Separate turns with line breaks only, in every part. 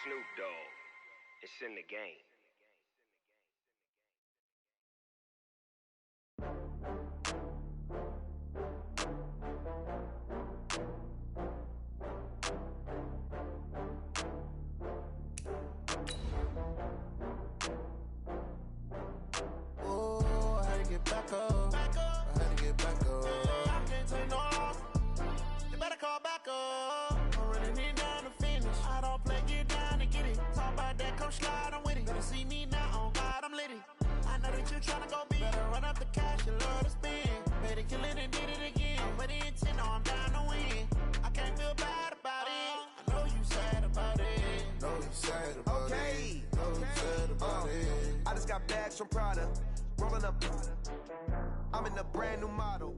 Snoop Dogg. It's in the game.
Oh, I had to get back up. I had to get back up. I can't take no loss. You better call back up. I'm running in down to finish. I don't play, get down to get it. Talk about that, come slide, I'm with it. Better see me now, on God, I'm litty. I know that you tryna go big. Better run up the cash, you love to spend. Better kill it and did it again. But the intent, no, I'm down to win. I can't feel bad about it. I know you sad about it. Know you sad about it. Know you sad about it.
I just got bags from Prada. Rolling up. I'm in a brand new model.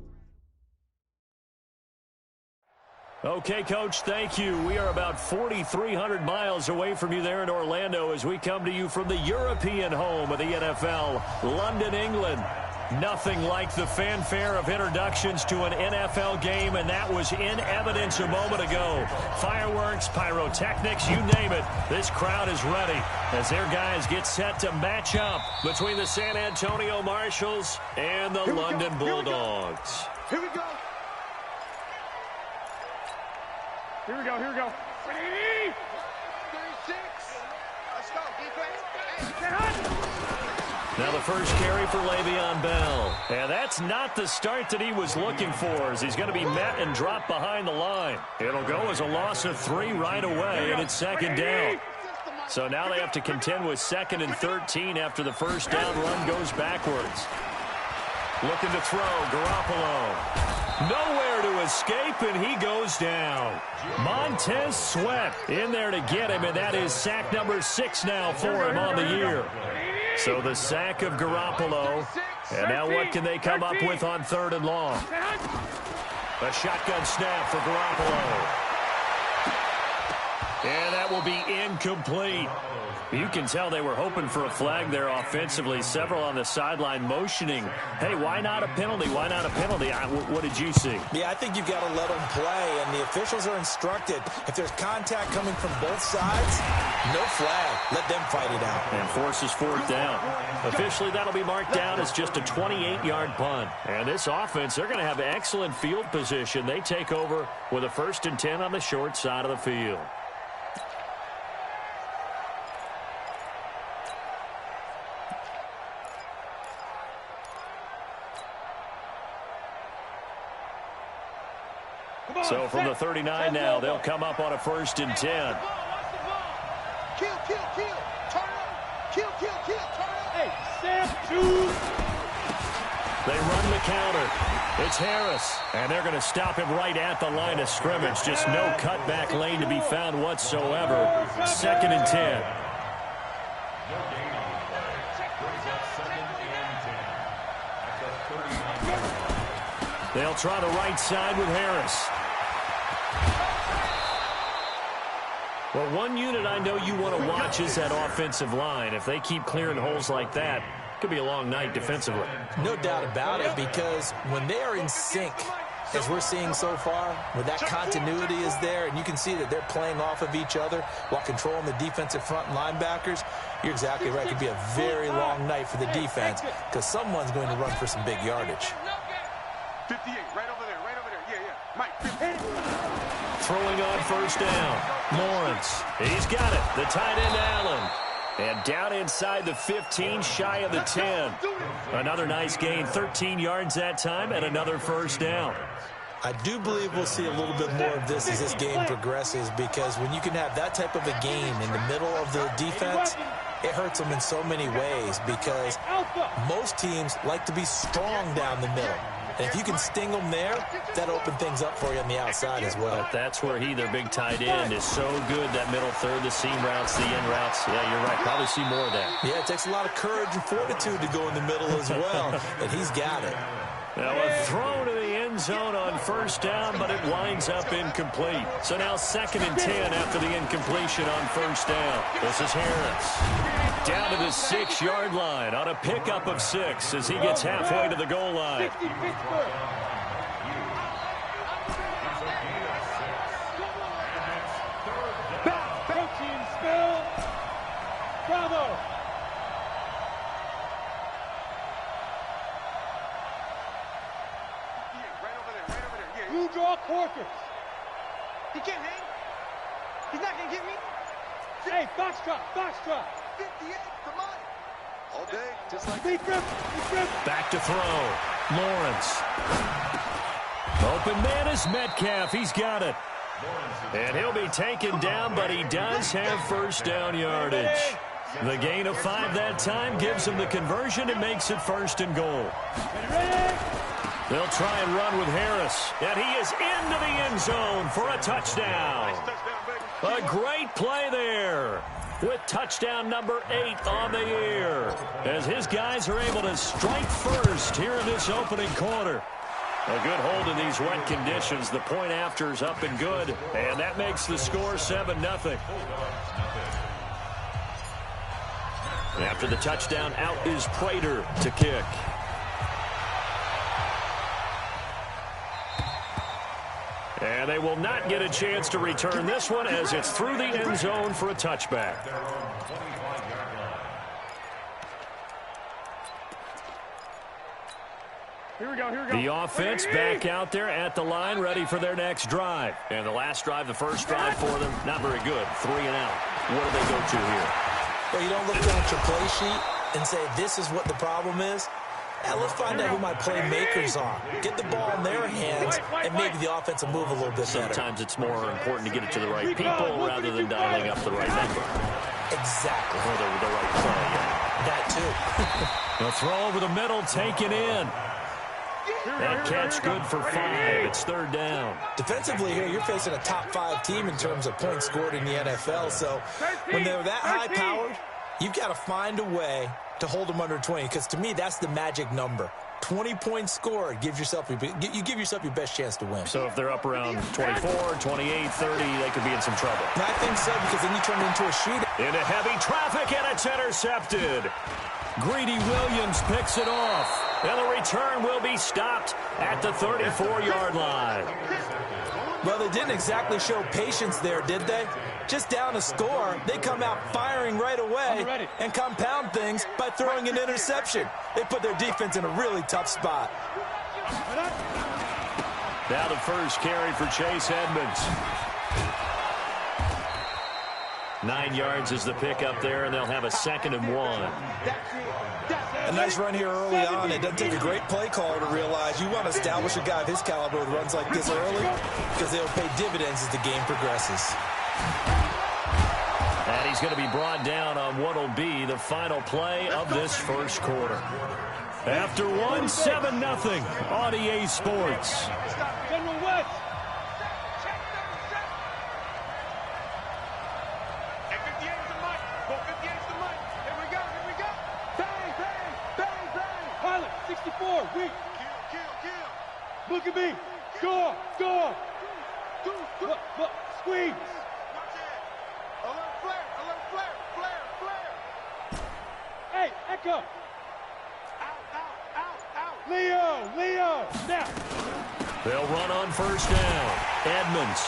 Okay, Coach, thank you. We are about 4,300 miles away from you there in Orlando as we come to you from the European home of the NFL, London, England. Nothing like the fanfare of introductions to an NFL game, and that was in evidence a moment ago. Fireworks, pyrotechnics, you name it. This crowd is ready as their guys get set to match up between the San Antonio Marshals and the London Bulldogs.
Here we go. Here we go, here we go. Ready? 36. Let's go, defense. Get hot.
Now the first carry for Le'Veon Bell. And that's not the start that he was looking for, as he's going to be met and dropped behind the line. It'll go as a loss of 3 right away, and it's second down. So now they have to contend with 2nd and 13 after the first down run goes backwards. Looking to throw, Garoppolo. Nowhere to escape, and he goes down. Montez Sweat in there to get him, and that is sack number 6 now for him on the year. So the sack of Garoppolo, and now what can they come up with on 3rd and long? A shotgun snap for Garoppolo. And that will be incomplete. You can tell they were hoping for a flag there offensively. Several on the sideline motioning, hey, why not a penalty? Why not a penalty? What did you see?
Yeah, I think you've got to let them play, and the officials are instructed. If there's contact coming from both sides, no flag. Let them fight it out.
And forces 4th down. Officially, that'll be marked down as just a 28-yard punt. And this offense, they're going to have excellent field position. They take over with a 1st and 10 on the short side of the field. So from the 39 now, they'll come up on a 1st and 10.
Kill, kill, kill. Turn up. Kill, kill, kill. Turn up. Hey, Sam, 2.
They run the counter. It's Harris, and they're going to stop him right at the line of scrimmage. Just no cutback lane to be found whatsoever. 2nd and 10. They'll try the right side with Harris. Well, one unit I know you want to watch is that offensive line. If they keep clearing holes like that, it could be a long night defensively.
No doubt about it, because when they are in sync, as we're seeing so far, where that continuity is there, and you can see that they're playing off of each other while controlling the defensive front linebackers, you're exactly right. It could be a very long night for the defense because someone's going to run for some big yardage.
58, right over there, yeah. Mike, 50.
Throwing on 1st down. Lawrence, he's got it. The tight end, Allen. And down inside the 15, shy of the 10. Another nice gain, 13 yards that time, and another 1st down.
I do believe we'll see a little bit more of this as this game progresses, because when you can have that type of a gain in the middle of the defense, it hurts them in so many ways, because most teams like to be strong down the middle. And if you can sting them there, that opens things up for you on the outside as well.
But that's where their big tight end, is so good. That middle third, the seam routes, the end routes. Yeah, you're right. Probably see more of that.
Yeah, it takes a lot of courage and fortitude to go in the middle as well. And he's got it.
Now a throw to the end zone on 1st down, but it winds up incomplete. So now 2nd and 10 after the incompletion on 1st down. This is Harris. Down to the 6-yard line on a pickup of 6 as he gets halfway to the goal line.
Protein spill. Bravo.
Right over there, right over there. Yeah.
Blue draw quarters.
He can't hang. He's not going to get me.
Hey, box drop, box drop.
58, come on. All day, just like
Deep grip, deep grip.
Back to throw. Lawrence. Open man is Metcalf. He's got it. And he'll be taken down, but he does have first down yardage. The gain of 5 that time gives him the conversion and makes it 1st and goal. They'll try and run with Harris. And he is into the end zone for a touchdown. A great play there with touchdown number 8 on the year as his guys are able to strike first here in this opening quarter. A good hold in these wet conditions. The point after is up and good, and that makes the score 7-0. After the touchdown, out is Prater to kick. And they will not get a chance to return this one as it's through the end zone for a touchback.
Here we go, here we go.
The offense back out there at the line, ready for their next drive. And the last drive, the first drive for them, not very good. 3 and out. What do they go to here?
Well, you don't look down at your play sheet and say, this is what the problem is. Now, let's find out who my playmakers are. Get the ball in their hands and make the offensive move a little bit better.
Sometimes it's more important to get it to the right people rather than dialing up the right number.
Exactly.
Or the right play, yeah.
That, too.
The throw over the middle, taken in. That catch good for 5. It's 3rd down.
Defensively here, you're facing a top 5 team in terms of points scored in the NFL. So when they're that high-powered, you've got to find a way to hold them under 20, because to me, that's the magic number. 20 points scored gives yourself you give yourself your best chance to win.
So if they're up around 24, 28, 30, they could be in some trouble.
And I think so, because then you turn it into a shootout.
Into heavy traffic, and it's intercepted. Greedy Williams picks it off. And the return will be stopped at the 34-yard line.
Well, they didn't exactly show patience there, did they? Just down a score, they come out firing right away and compound things by throwing an interception. They put their defense in a really tough spot.
Now the first carry for Chase Edmonds. 9 yards is the pickup there, and they'll have a 2nd and 1.
A nice run here early on. It doesn't take a great play caller to realize you want to establish a guy of his caliber with runs like this early, because they'll pay dividends as the game progresses.
And he's going to be brought down on what will be the final play of this first quarter. After one, 7-0 on EA Sports.
General West. Pilot, 64, weak. Kill. Look at me. Score. Look, squeeze.
Alert flare.
Hey, Echo. Out. Leo. Now.
They'll run on first down. Edmonds.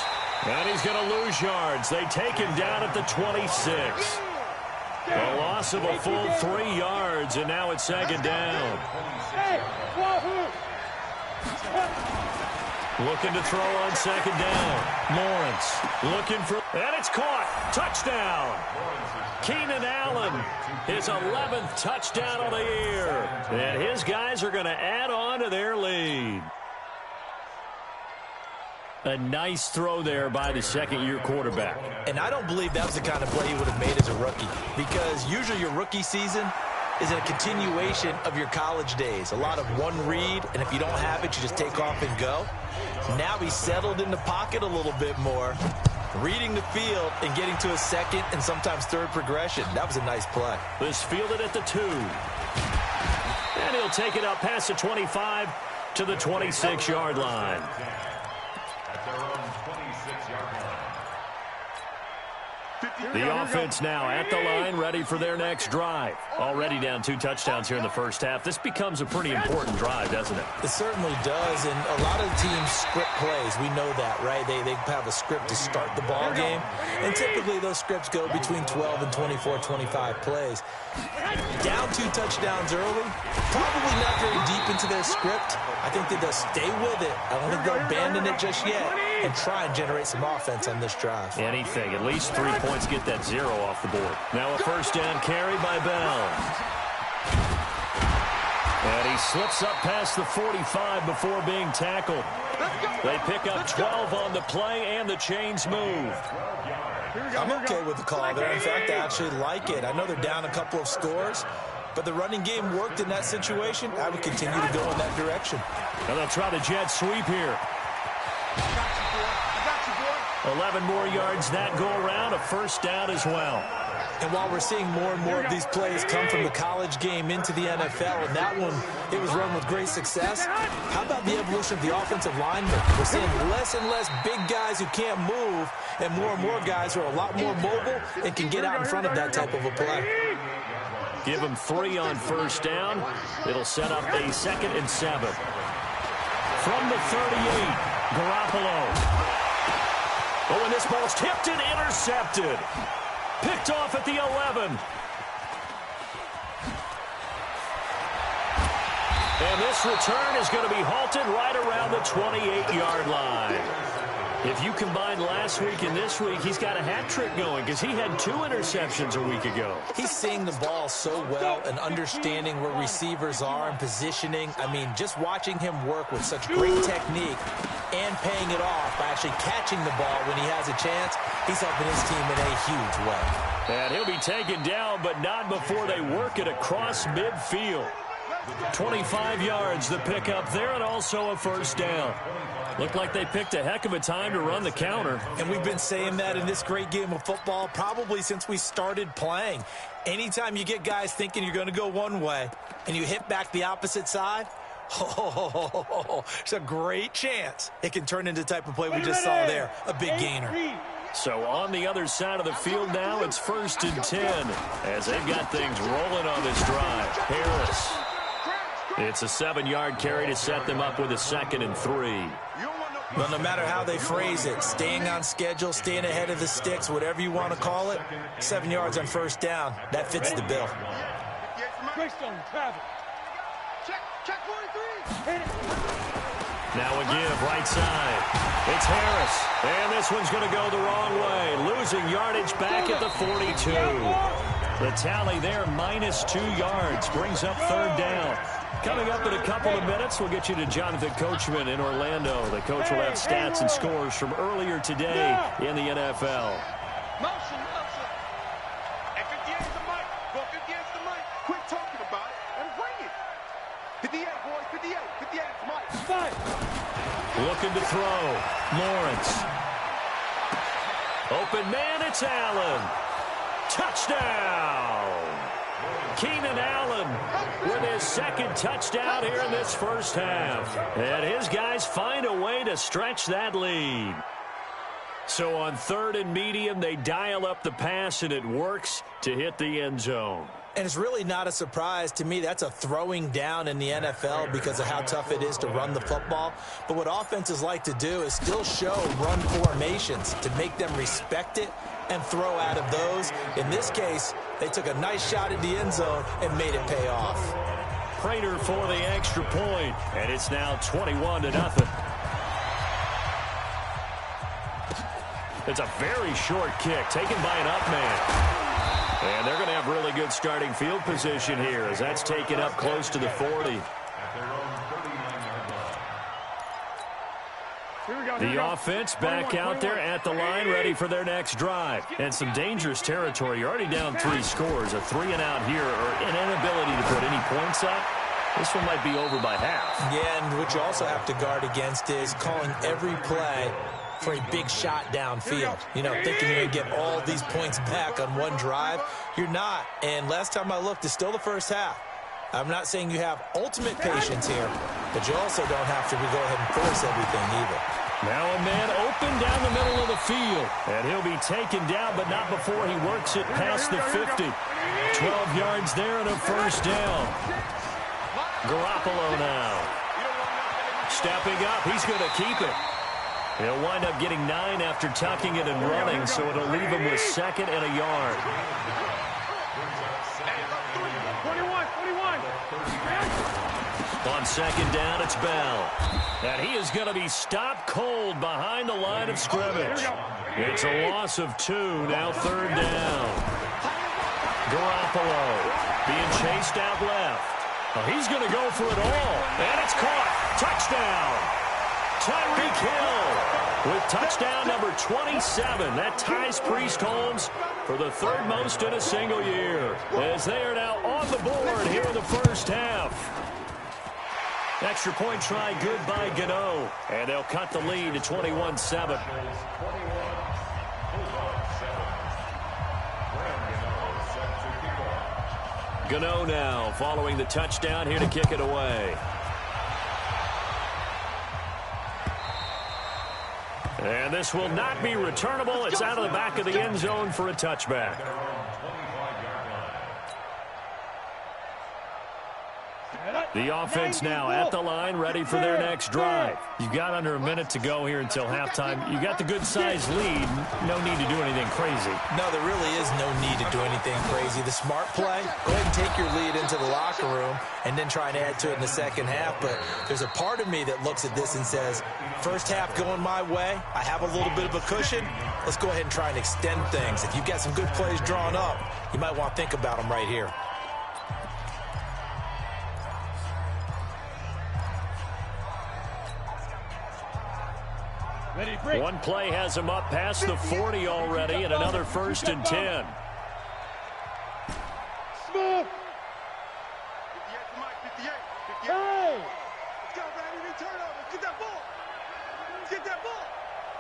And he's going to lose yards. They take him down at the 26. A loss of a full 3 yards, and now it's 2nd down.
Hey,
Looking to throw on 2nd down. Lawrence looking for, and it's caught. Touchdown. Keenan Allen, his 11th touchdown of the year. And his guys are going to add on to their lead. A nice throw there by the 2nd-year quarterback.
And I don't believe that was the kind of play he would have made as a rookie, because usually your rookie season is a continuation of your college days. A lot of one read, and if you don't have it, you just take off and go. Now he's settled in the pocket a little bit more, reading the field and getting to a 2nd and sometimes 3rd progression. That was a nice play.
This fielded at the 2. And he'll take it up past the 25 to the 26-yard line.
At their own 26-yard line.
The offense now at the line, ready for their next drive. Already down 2 touchdowns here in the first half. This becomes a pretty important drive, doesn't it?
It certainly does, and a lot of teams script plays. We know that, right? They have a script to start the ball game, and typically those scripts go between 12 and 24, 25 plays. Down 2 touchdowns early, probably not very deep into their script. I think that they'll stay with it. I don't think they'll abandon it just yet and try and generate some offense on this drive.
Anything, at least 3 points, get that 0 off the board. Now a first down carry by Bell. And he slips up past the 45 before being tackled. They pick up 12 on the play, and the chains moved.
I'm okay with the call there. In fact, I actually like it. I know they're down a couple of scores, but the running game worked in that situation. I would continue to go in that direction.
And they'll try the jet sweep here. 11 more yards that go around, a first down as well.
And while we're seeing more and more of these plays come from the college game into the NFL, and that one, it was run with great success, how about the evolution of the offensive linemen? We're seeing less and less big guys who can't move, and more guys who are a lot more mobile and can get out in front of that type of a play.
Give them 3 on first down. It'll set up a 2nd and 7. From the 38, Garoppolo. Oh, and this ball's tipped and intercepted. Picked off at the 11. And this return is going to be halted right around the 28-yard line. If you combine last week and this week, he's got a hat trick going because he had 2 interceptions a week ago.
He's seeing the ball so well and understanding where receivers are and positioning. I mean, just watching him work with such great technique and paying it off by actually catching the ball when he has a chance, he's helping his team in a huge way.
And he'll be taken down, but not before they work it across midfield. 25 yards the pickup there, and also a first down. Looked like they picked a heck of a time to run the counter.
And we've been saying that in this great game of football probably since we started playing. Anytime you get guys thinking you're going to go one way and you hit back the opposite side, it's a great chance it can turn into the type of play we just saw there, a big gainer.
So on the other side of the field now, it's 1st and 10 as they've got things rolling on this drive. Harris. It's a 7-yard carry to set them up with a 2nd and 3.
Well, no matter how they phrase it, staying on schedule, staying ahead of the sticks, whatever you want to call it, 7 yards on first down, that fits the bill.
Now a give, right side. It's Harris, and this one's going to go the wrong way, losing yardage back at the 42. The tally there, -2 yards, brings up 3rd down. Coming up in a couple of minutes, we'll get you to Jonathan Coachman in Orlando. The coach will have stats and scores from earlier today in the NFL.
Motion. And 58's the mic. Go 58's the mic. Quit talking about it and bring it. 58, boys. 58. 58's the mic. Five.
Looking to throw. Lawrence. Open man, it's Allen. Touchdown. Keenan Allen with his 2nd touchdown here in this first half. And his guys find a way to stretch that lead. So on 3rd and medium, they dial up the pass, and it works to hit the end zone.
And it's really not a surprise to me. That's a throwing down in the NFL because of how tough it is to run the football. But what offenses like to do is still show run formations to make them respect it and throw out of those. In this case, they took a nice shot at the end zone and made it pay off.
Prater for the extra point, and it's now 21-0. It's a very short kick taken by an up man. And they're going to have really good starting field position here as that's taken up close to the 40. The offense back out there at the line, ready for their next drive. And some dangerous territory. You're already down 3 scores. A 3-and-out here, or an inability to put any points up. This one might be over by half. Yeah, and what you also have to guard against is calling every play for a big shot downfield. You know, thinking you're going to get all these points back on one drive. You're not. And last time I looked, it's still the first half. I'm not saying you have ultimate patience here, but you also don't have to go ahead and force everything either. Now a man open down the middle of the field. And he'll be taken down, but not before he works it past the 50. 12 yards there and a first down. Garoppolo now. Stepping up, he's going to keep it. He'll wind up getting 9 after tucking it and running, so it'll leave him with 2nd and a yard.
21.
On 2nd down, it's Bell. And he is going to be stopped cold behind the line of scrimmage. It's a loss of 2, now 3rd down. Garoppolo being chased out left. Oh, he's going to go for it all. And it's caught. Touchdown. Tyreek Hill with touchdown number 27. That ties Priest Holmes for the 3rd most in a single year, as they are now on the board here in the first half. Extra point try good by Gano, and they'll cut the lead to 21-7. Gano now following the touchdown here to kick it away. And this will not be returnable. It's out of the back of the end zone for a touchback. The offense now at the line, ready for their next drive. You've got under a minute to go here until halftime. You got the good-sized lead. No need to do anything crazy.
No, there really is no need to do anything crazy. The smart play, go ahead and take your lead into the locker room and then try and add to it in the second half. But there's a part of me that looks at this and says, first half going my way, I have a little bit of a cushion. Let's go ahead and try and extend things. If you've got some good plays drawn up, you might want to think about them right here.
One play has him up past the 40 already, and another 1st and 10.
Smith.
58.
Hey.
Let's go, Brady. Return over. Get that ball. Get that ball.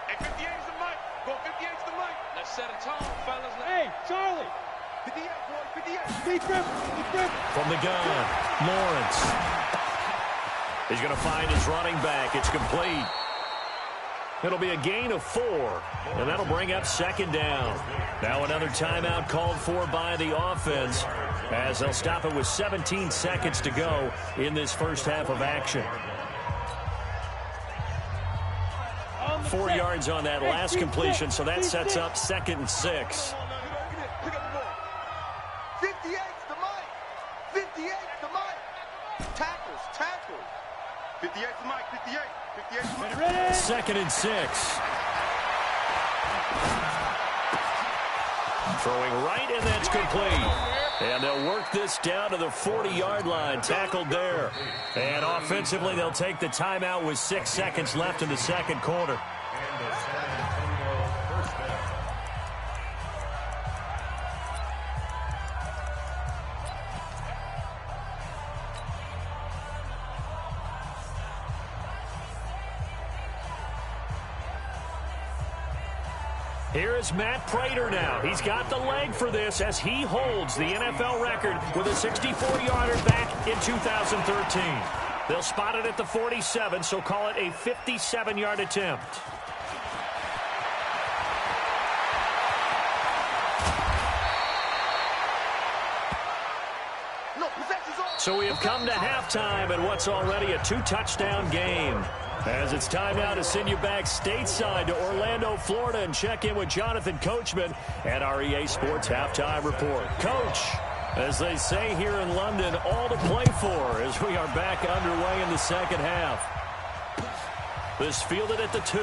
Hey, 58's the mic. Go, 58's the mic. Let's set a tone, fellas.
Hey, Charlie.
58, boy. 58.
Be tripping.
From the gun, Lawrence. He's going to find his running back. It's complete. It'll be a gain of 4, and that'll bring up 2nd down. Now another timeout called for by the offense, as they'll stop it with 17 seconds to go in this first half of action. 4 yards on that last completion, so that sets up 2nd and 6.
Pick up the ball. 58's the mic. 58's the mic. Tackles. 58's the mic. 58. 58's the mic.
2nd and 6. Throwing right, and that's complete. And they'll work this down to the 40-yard line. Tackled there. And offensively, they'll take the timeout with 6 seconds left in the second quarter. Here is Matt Prater now. He's got the leg for this as he holds the NFL record with a 64-yarder back in 2013. They'll spot it at the 47, so call it a 57-yard attempt. So we have come to halftime in what's already a 2-touchdown game. As it's time now to send you back stateside to Orlando, Florida, and check in with Jonathan Coachman at our EA Sports Halftime Report. Coach, as they say here in London, all to play for as we are back underway in the second half. This fielded at the 2.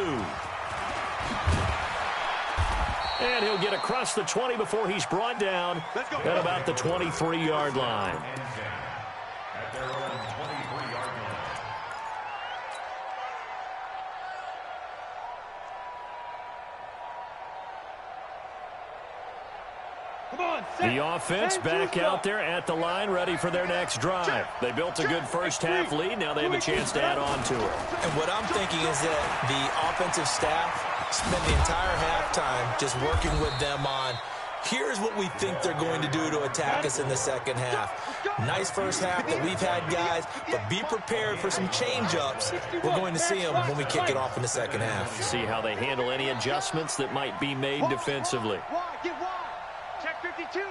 And he'll get across the 20 before he's brought down at about the 23-yard line. The offense back out there at the line, ready for their next drive. They built a good first-half lead. Now they have a chance to add on to it.
And what I'm thinking is that the offensive staff spent the entire halftime just working with them on Here's what we think they're going to do to attack us in the second half. Nice first half that we've had, guys, but be prepared for some change-ups. We're going to see them when we kick it off in the second half.
See how they handle any adjustments that might be made defensively.
Get wide. Check 52.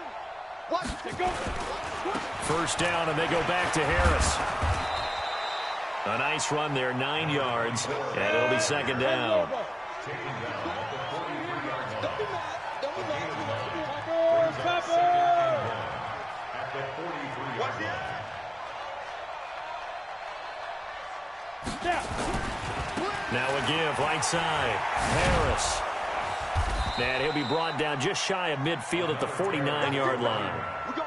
First down, and they go back to Harris. A nice run there, 9 yards, and it'll be second down. Now a give, right side. Harris. And he'll be brought down just shy of midfield at the 49-yard line.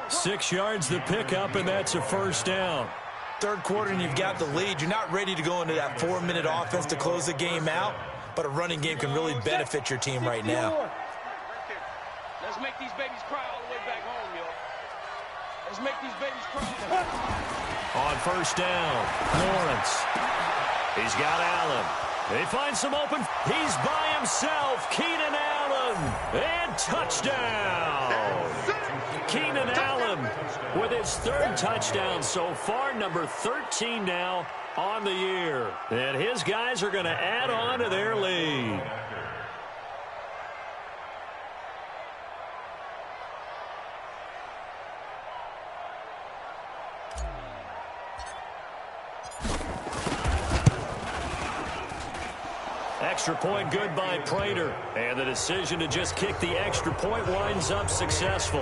6 yards the pickup, and that's a first down.
Third quarter, and you've got the lead. You're not ready to go into that 4-minute offense to close the game out, but a running game can really benefit your team right now.
Let's make these babies cry all the way back home, yo. Let's make these babies cry.
On first down, Lawrence. He's got Allen. They find some open. He's by himself. Keenan Allen. And touchdown. Keenan Allen with his 3rd touchdown so far. Number 13 now on the year. And his guys are going to add on to their lead. Extra point good by Prater. And the decision to just kick the extra point winds up successful.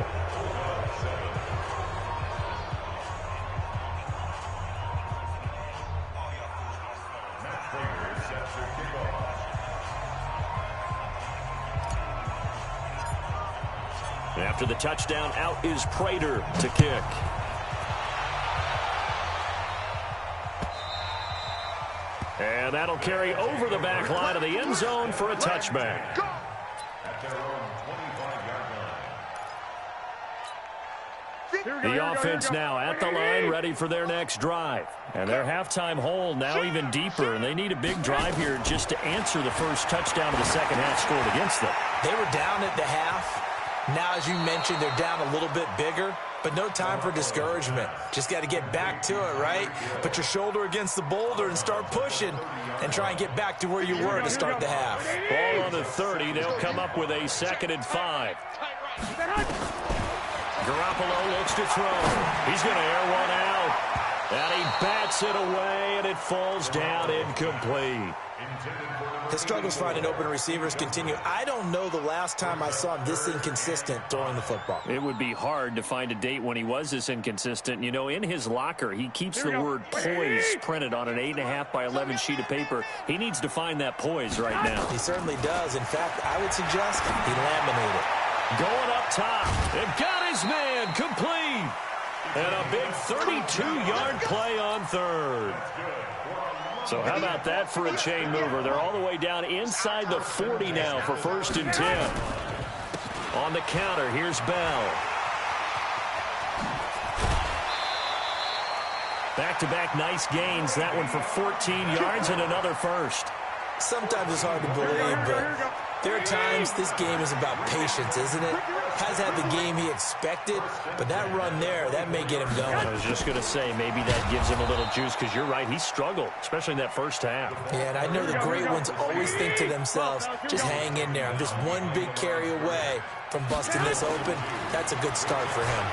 After the touchdown, out is Prater to kick. And that'll carry over the back line of the end zone for a touchback. The offense now at the line, ready for their next drive. And their halftime hole now even deeper, and they need a big drive here just to answer the first touchdown of the second half scored against them.
They were down at the half. Now, as you mentioned, they're down a little bit bigger, but no time for discouragement. Just got to get back to it, right? Put your shoulder against the boulder and start pushing and try and get back to where you were to start the half.
Ball on the 30. They'll come up with a 2nd and 5. Garoppolo looks to throw. He's going to air one out. And he bats it away, and it falls down incomplete.
His struggles finding open receivers continue. I don't know the last time I saw him this inconsistent throwing the football.
It would be hard to find a date when he was this inconsistent. You know, in his locker, he keeps the word poise printed on an 8.5 by 11 sheet of paper. He needs to find that poise right now.
He certainly does. In fact, I would suggest he laminate it.
Going up top. They've got his man complete. And a big 32-yard play on 3rd. So how about that for a chain mover? They're all the way down inside the 40 now for 1st and 10. On the counter, here's Bell. Back-to-back nice gains. That one for 14 yards and another first.
Sometimes it's hard to believe, but there are times this game is about patience, isn't it? Has had the game he expected, but that run there, that may get him going.
I was just going to say, maybe that gives him a little juice, because you're right, he struggled, especially in that first half.
Yeah, and I know the great ones always think to themselves, just hang in there. I'm just one big carry away from busting this open. That's a good start for him.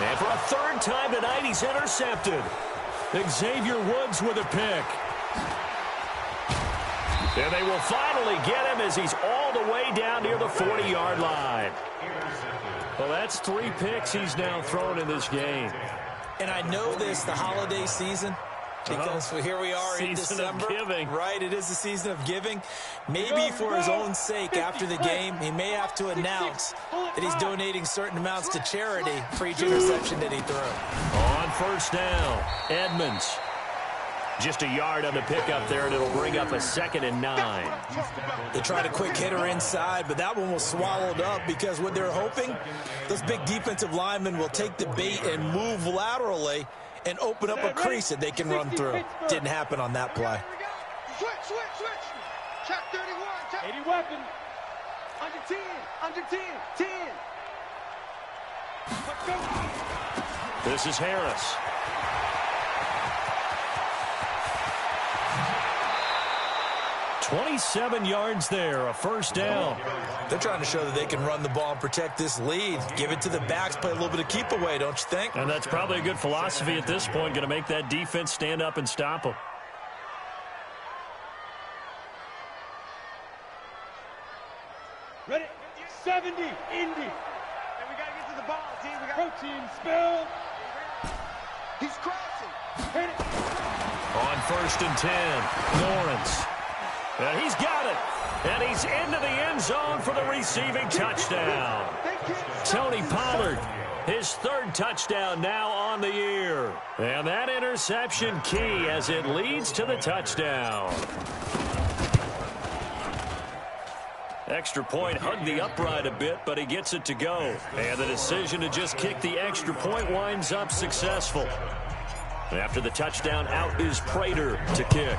And for a 3rd time tonight, he's intercepted. Xavier Woods with a pick. And they will finally get him as he's all the way down near the 40-yard line. Well, that's 3 picks he's now thrown in this game.
And I know this, the holiday season, because here we are in December.
Season of giving.
Right, it is the season of giving. Maybe for his own sake after the game, he may have to announce that he's donating certain amounts to charity for each interception that he threw.
On first down, Edmonds. Just a yard on the pickup there, and it'll bring up a 2nd and 9.
They tried a quick hitter inside, but that one was swallowed up because what they're hoping, those big defensive linemen will take the bait and move laterally and open up a crease that they can run through. Didn't happen on that play.
Switch. Check 31. Check. 80 weapon.
Under 10. Under 10. 10. Let's go.
This is Harris. "27 yards there, a first down."
They're trying to show that they can run the ball and protect this lead. Give it to the backs, play a little bit of keep away, don't you think?
And that's probably a good philosophy at this point, going to make that defense stand up and stop them.
Ready? 70, Indy.
And we got to get to the ball, team. We got
Protein spill.
He's crossing.
Hit it.
On 1st and 10, Lawrence. And he's got it. And he's into the end zone for the receiving touchdown. Tony Pollard, his 3rd touchdown now on the year. And that interception key as it leads to the touchdown. Extra point hugged the upright a bit, but he gets it to go. And the decision to just kick the extra point winds up successful. After the touchdown, out is Prater to kick.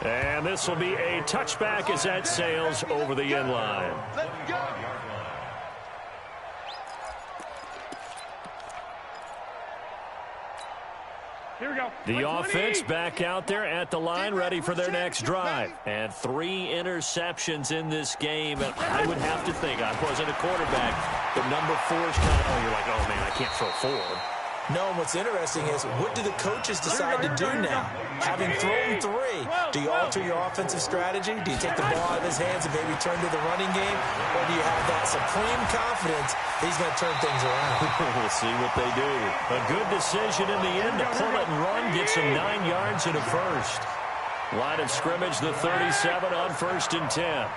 And this will be a touchback as that sails over the end line.
Let's go.
Here we go.
The offense back out there at the line, ready for their next drive. And 3 interceptions in this game. And I would have to think, I wasn't a quarterback, but number 4 is kind of, you're like, oh, man, I can't throw 4.
No, and what's interesting is, what do the coaches decide to do now? Having thrown 3, do you alter your offensive strategy? Do you take the ball out of his hands and maybe turn to the running game? Or do you have that supreme confidence that he's going to turn things around?
We'll see what they do. A good decision in the end to pull it and run, gets him 9 yards and a first. Line of scrimmage, the 37 on 1st and 10.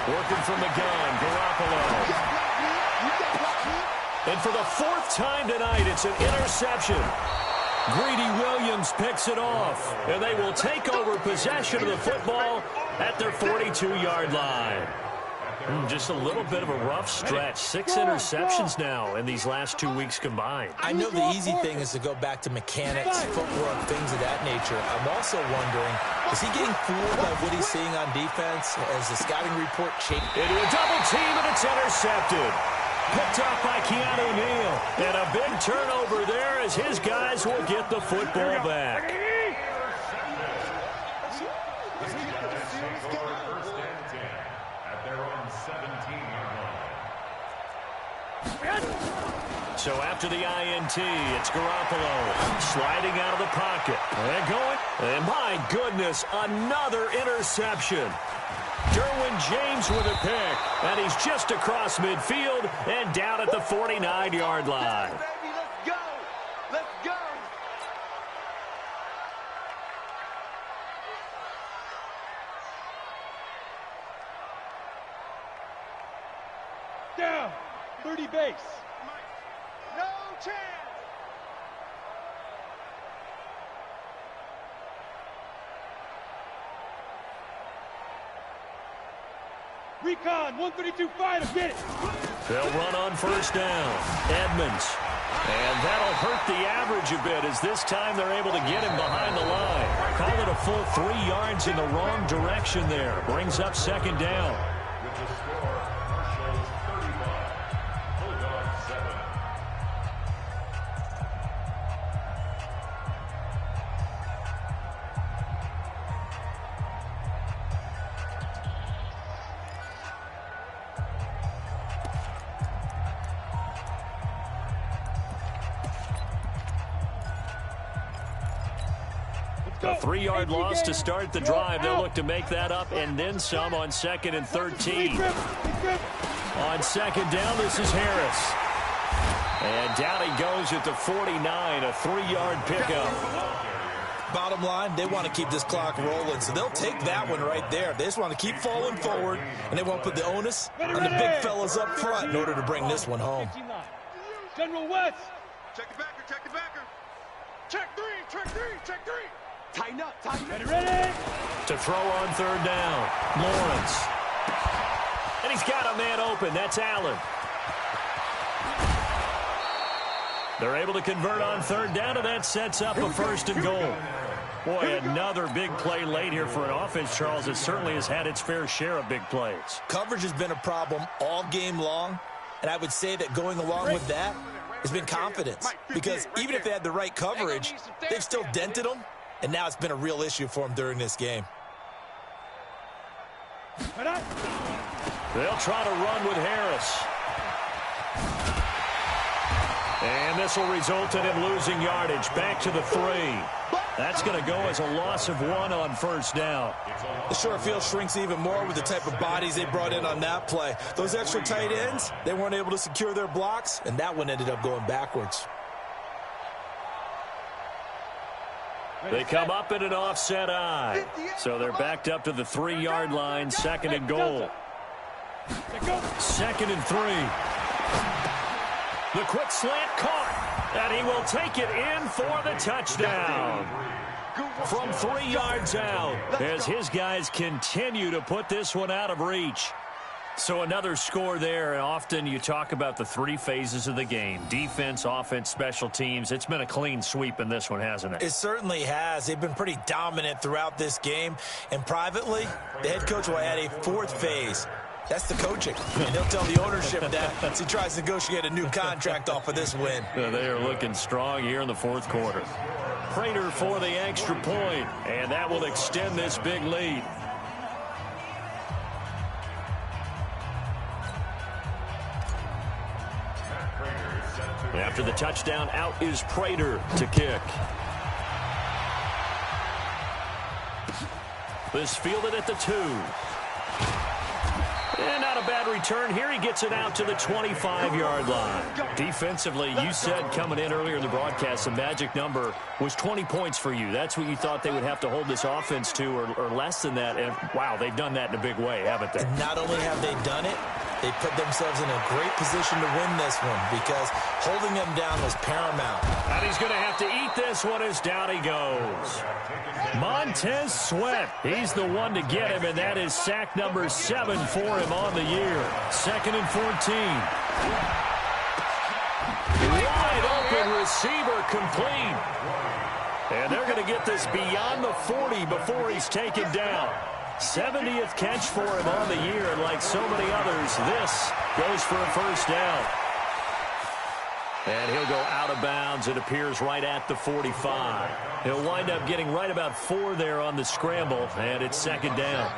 Working from the gun, Garoppolo. And for the 4th time tonight, it's an interception. Greedy Williams picks it off, and they will take over possession of the football at their 42-yard line. Just a little bit of a rough stretch. 6 interceptions now in these last 2 weeks combined.
I know the easy thing is to go back to mechanics, footwork, things of that nature. I'm also wondering, is he getting fooled by what he's seeing on defense as the scouting report changes?
Into a double team, and it's intercepted. Picked up by Keanu Neal. And a big turnover there as his guys will get the football back. So after the INT, it's Garoppolo sliding out of the pocket. And going. And my goodness, another interception. Derwin James with a pick, and he's just across midfield and down at the 49-yard line.
Baby, let's go. Let's go.
Down. 30 base.
No chance.
Recon, 132 fighter, get it.
They'll run on 1st down. Edmonds. And that'll hurt the average a bit as this time they're able to get him behind the line. Call it a full 3 yards in the wrong direction there. Brings up 2nd down. A 3-yard loss to start the drive. They'll look to make that up and then some on 2nd and 13. On 2nd down, this is Harris. And down he goes at the 49, a 3-yard pickup.
Bottom line, they want to keep this clock rolling, so they'll take that one right there. They just want to keep falling forward, and they won't put the onus on the big fellas up front in order to bring this one home.
General West.
Check the backer, check the backer. Check 3, check 3, check 3. Tighten up, tighten up.
Ready?
To throw on 3rd down, Lawrence. And he's got a man open. That's Allen. They're able to convert on third down, and that sets up a first and goal. Boy, another big play late here for an offense, Charles. It certainly has had its fair share of big plays.
Coverage has been a problem all game long, and I would say that going along with that has been confidence. Because even if they had the right coverage, they've still dented them, and now it's been a real issue for them during this game.
They'll try to run with Harris. And this will result in him losing yardage. Back to the 3. That's going to go as a loss of 1 on first down.
The short field shrinks even more with the type of bodies they brought in on that play. Those extra tight ends, they weren't able to secure their blocks, and that one ended up going backwards.
They come up in an offset eye. So they're backed up to the 3-yard line, second and goal. Second and 3. The quick slant caught, and he will take it in for the touchdown. From 3 yards out, as his guys continue to put this one out of reach. So another score there, and often you talk about the 3 phases of the game. Defense, offense, special teams. It's been a clean sweep in this one, hasn't it?
It certainly has. They've been pretty dominant throughout this game. And privately, the head coach will add a 4th phase. That's the coaching. And he'll tell the ownership that as he tries to negotiate a new contract off of this win.
They are looking strong here in the 4th quarter. Prater for the extra point, and that will extend this big lead. After the touchdown, out is Prater to kick. This fielded at the 2. And not a bad return here. He gets it out to the 25-yard line. Defensively, you said coming in earlier in the broadcast, the magic number was 20 points for you. That's what you thought they would have to hold this offense to, or less than that. And, wow, they've done that in a big way, haven't they?
And not only have they done it, they put themselves in a great position to win this one because holding them down was paramount.
And he's going to have to eat this one as down he goes. Montez Sweat, he's the one to get him, and that is sack number 7 for him on the year. Second and 14. Wide open receiver complete. And they're going to get this beyond the 40 before he's taken down. 70th catch for him on the year, and like so many others, this goes for a first down. And he'll go out of bounds. It appears right at the 45. He'll wind up getting right about 4 there on the scramble, and it's second down.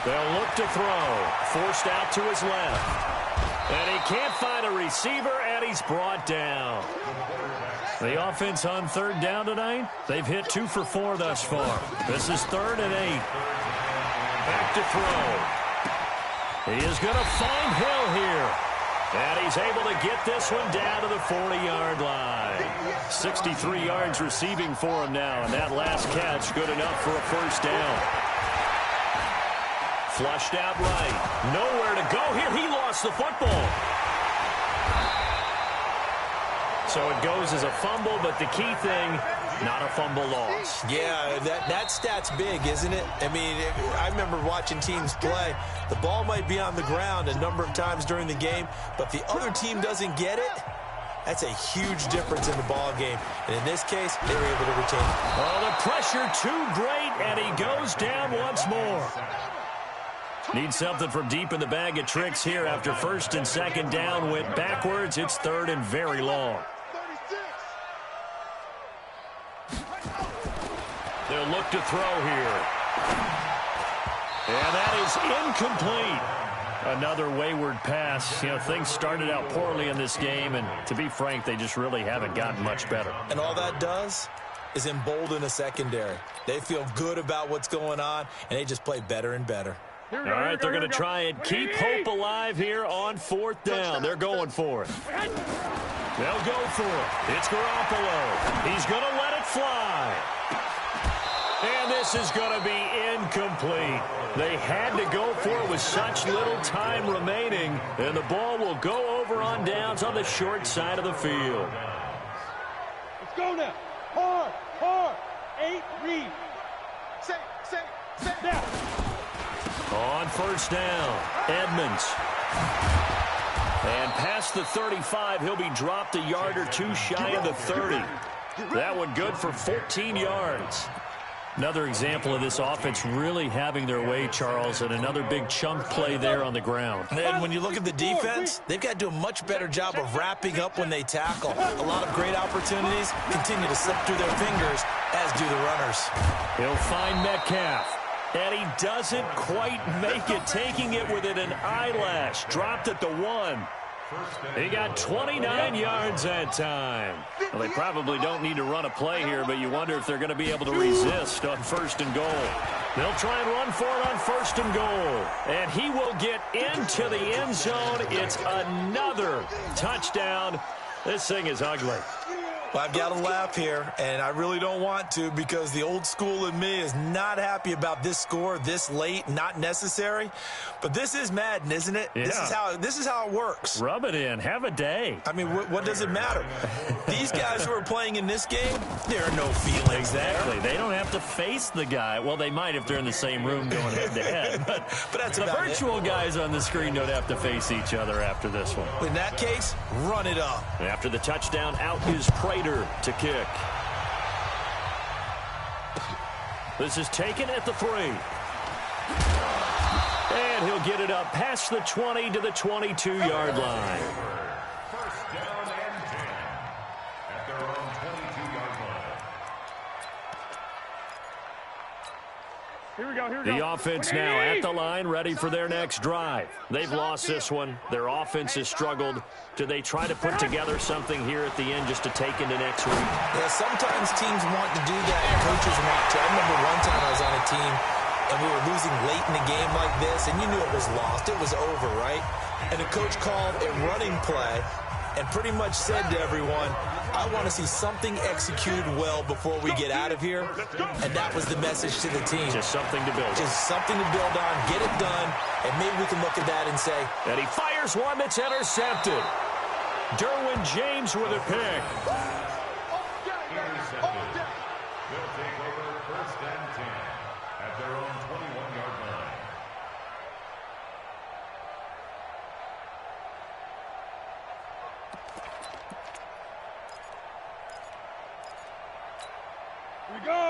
They'll look to throw. Forced out to his left. And he can't find a receiver, and he's brought down. The offense on third down tonight, they've hit 2 for 4 thus far. This is 3rd and 8. Back to throw. He is going to find Hill here. And he's able to get this one down to the 40-yard line. 63 yards receiving for him now, and that last catch good enough for a first down. Flushed out right. Nowhere to go here. He lost the football. So it goes as a fumble, but the key thing, not a fumble loss.
Yeah, that stat's big, isn't it? I mean, I remember watching teams play. The ball might be on the ground a number of times during the game, but the other team doesn't get it. That's a huge difference in the ball game. And in this case, they were able to retain it.
Oh, the pressure too great, and he goes down once more. Need something from deep in the bag of tricks here after first and second down went backwards. It's 3rd and very long. They'll look to throw here. And that is incomplete. Another wayward pass. You know, things started out poorly in this game, and to be frank, they just really haven't gotten much better.
And all that does is embolden a secondary. They feel good about what's going on, and they just play better and better.
All right, they're going to try and keep hope alive here on 4th down. They're going for it. They'll go for it. It's Garoppolo. He's going to let it fly. And this is going to be incomplete. They had to go for it with such little time remaining, and the ball will go over on downs on the short side of the field.
Let's go now. Hard. 8, read.
Say.
Now.
On first down, Edmonds. And past the 35, he'll be dropped a yard or two shy of the 30. That one good for 14 yards. Another example of this offense really having their way, Charles, and another big chunk play there on the ground.
And when you look at the defense, they've got to do a much better job of wrapping up when they tackle. A lot of great opportunities continue to slip through their fingers, as do the runners.
He'll find Metcalf. And he doesn't quite make it, taking it within an eyelash. Dropped at the 1. He got 29 yards that time. Well, they probably don't need to run a play here, but you wonder if they're going to be able to resist on first and goal. They'll try and run for it on first and goal. And he will get into the end zone. It's another touchdown. This thing is ugly.
Well, I've got to laugh here, and I really don't want to because the old school in me is not happy about this score this late, not necessary. But this is Madden, isn't it?
Yeah.
This is how it works.
Rub it in. Have a day.
I mean, what does it matter? These guys who are playing in this game, there are no feelings
Exactly.
there.
They don't have to face the guy. Well, they might if they're in the same room going head-to-head. But
that's
the
about
virtual guys on the screen don't have to face each other after this one.
In that case, run it up.
After the touchdown, out is Prater to kick. This is taken at the 3. And he'll get it up past the 20 to the 22-yard line.
First down and 10 at their own 22-yard line.
Here we go.
The offense now at the line, ready for their next drive. They've lost this one. Their offense has struggled. Do they try to put together something here at the end just to take into next week?
Yeah, sometimes teams want to do that, and coaches want to. I remember one time I was on a team, and we were losing late in the game like this, and you knew it was lost. It was over, right? And the coach called a running play and pretty much said to everyone, I want to see something executed well before we get out of here. And that was the message to the team.
Just something to build on.
Just something to build on, get it done, and maybe we can look at that and say.
And he fires one that's intercepted. Derwin James with a pick.
Intercepted. They'll take over first and 10 at their own 21-yard line.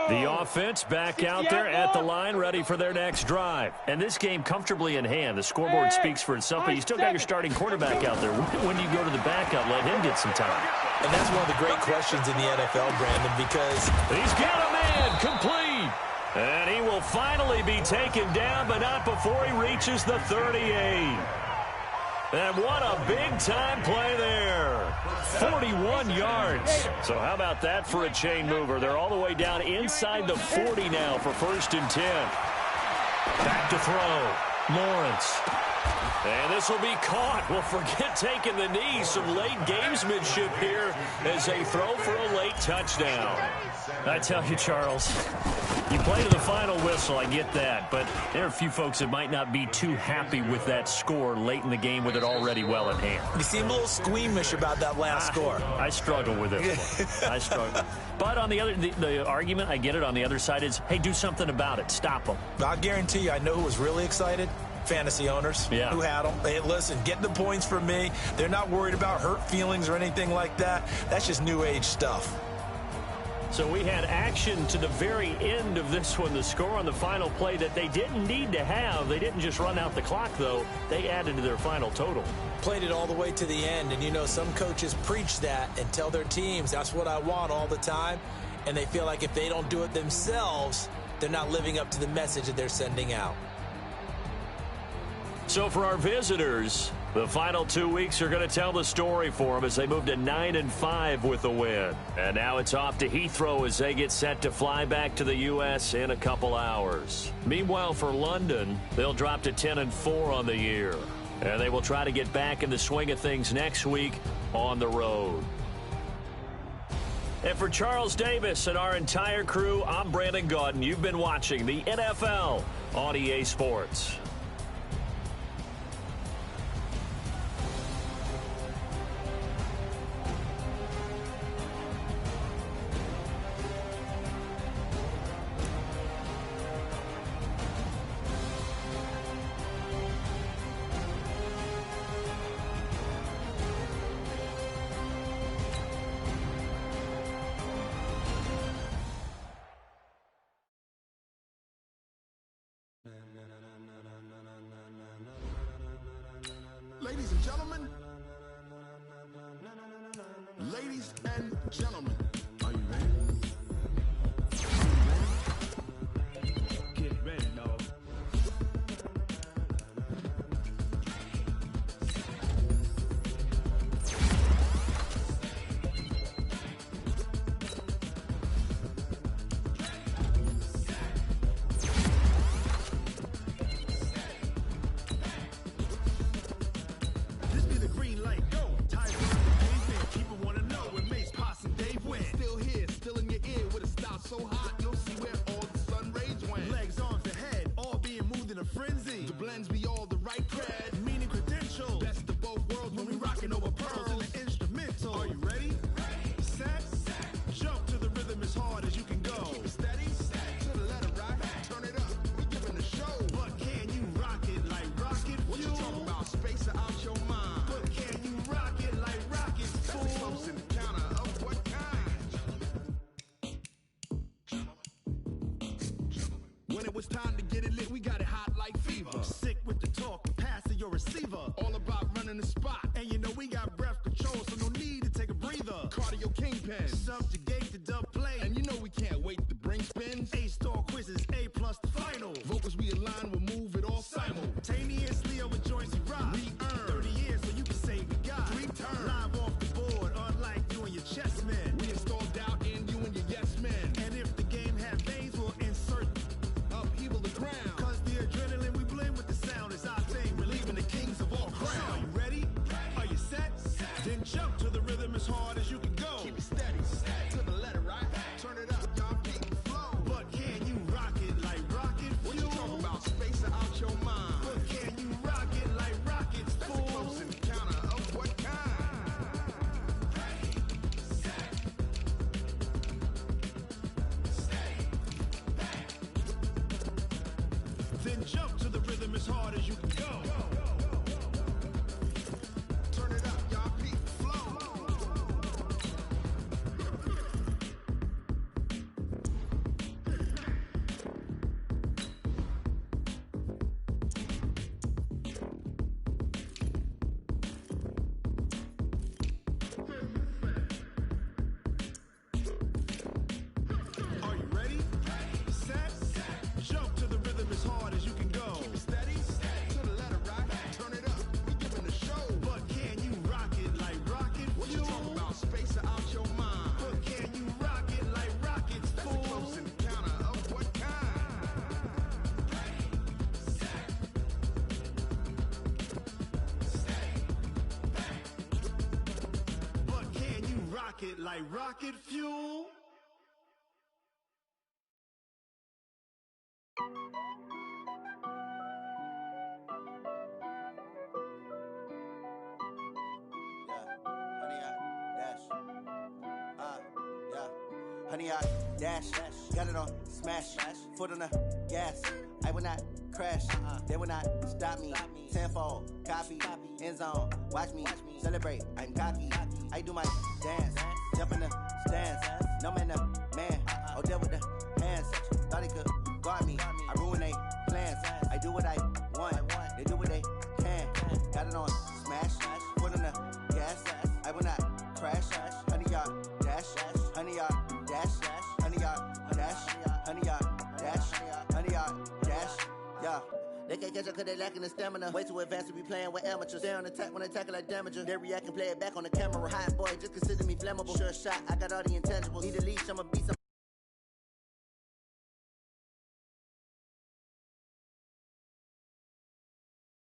The offense back out there at the line, ready for their next drive. And this game comfortably in hand. The scoreboard speaks for itself, but you still got your starting quarterback out there. When do you go to the backup, let him get some time?
And that's one of the great questions in the NFL, Brandon, because
he's got a man complete. And he will finally be taken down, but not before he reaches the 38. And what a big-time play there. 41 yards. So how about that for a chain mover? They're all the way down inside the 40 now for first and 10. Back to throw. Lawrence. And this will be caught. Well, forget taking the knee. Some late gamesmanship here as they throw for a late touchdown. I tell you, Charles, you play to the final whistle, I get that, but there are a few folks that might not be too happy with that score late in the game with it already well in hand.
You seem a little squeamish about that last score.
I struggle with it. I struggle. But on the other, the argument, I get it, on the other side is, hey, do something about it. Stop them.
I'll guarantee you, I know who was really excited. Fantasy owners who had them. Hey, listen, get the points from me. They're not worried about hurt feelings or anything like that. That's just new age stuff.
So we had action to the very end of this one. The score on the final play that they didn't need to have. They didn't just run out the clock, though. They added to their final total.
Played it all the way to the end. And, you know, some coaches preach that and tell their teams, that's what I want all the time. And they feel like if they don't do it themselves, they're not living up to the message that they're sending out.
So for our visitors, the final 2 weeks are going to tell the story for them as they move to 9-5 with the win. And now it's off to Heathrow as they get set to fly back to the U.S. in a couple hours. Meanwhile, for London, they'll drop to 10-4 on the year. And they will try to get back in the swing of things next week on the road. And for Charles Davis and our entire crew, I'm Brandon Gaudin. You've been watching the NFL on EA Sports.
gentlemen, ladies and gentlemen, are you ready?
Get ready, dog.
This be the green light, go. Time for the pavement. People wanna know where Mace, Posse, and Dave went. Still here, still in your ear with a style so hot, you'll see where all the sun rays went. Legs, arms, and head, all being moved in a frenzy. The blends be all the right cred, meaning credentials. Best of both worlds when we rockin' over pearls in the instrumental. Are you ready? Set, jump to the rhythm as hard as you can go. Keep it steady, to the letter right, turn it up, we giving the show. But can you rock it like rocket fuel? What you talking about, space or out your mind? But can you rock it like rocket fuel? That's close in the counter of what kind? When it was time to get it lit, we got it hot like fever. Sick with the talk, pass to your receiver. All about running the spot, and you know we got breath control, so no need to take a breather. Cardio kingpin, subjugate the dub play, and you know we can't wait to bring spins. A-star quizzes, A+ the final. Vocals we align, we'll move it all simultaneously over joints we rock. We earn 30 years, so you can say we got 3 turns. Live off the board, unlike you and your chess men. We install doubt in you and your yes men. And if the game had veins, we'll insert upheaval the ground. Cause the adrenaline we blend with the sound is our thing, relieving the kings of all crowns. So are you ready? Are you set? Then jump to the rhythm as hard as you can go. Keep it steady, to the letter right. Turn it up, y'all keep it flow. But can you rock it like rocket fuel? What you talking about, space or out your mind? But can you rock it like rockets, fool? That's close in the counter of what kind? Then jump to the rhythm as hard as you can go. Turn it up, y'all keep it flow. Are you ready? Set, jump to the rhythm as hard as you can go. Keep it steady, to the letter right. Turn it up, we giving the show. But can you rock it like rocket fuel? What you talking about, space or out your mind? But can you rock it like rockets, fool? That's close in the counter of what kind? But can you rock it like rocket fuel?
Honey, I dash, got it on smash, foot on the gas. I will not crash, they will not stop me. Tenfold, copy, end zone, watch me celebrate. I'm cocky, I do my dance, jump in the stands. No man, man, oh there with the hands. Thought he could guard me, I ruin they plans. I do what I want, they do what they can. Got it on smash, foot on the gas. I will not crash, honey, y'all dash, honey, y'all dash, honey, y'all dash, honey, y'all dash, honey, y'all dash, yeah. They can't catch up cause they lacking the stamina. Way too advanced to be playing with amateurs. They on attack when they tackle like damager. They react and play it back on the camera. Hot boy, just consider me flammable. Sure shot, I got all the intangibles. Need a leash, I'm a beast.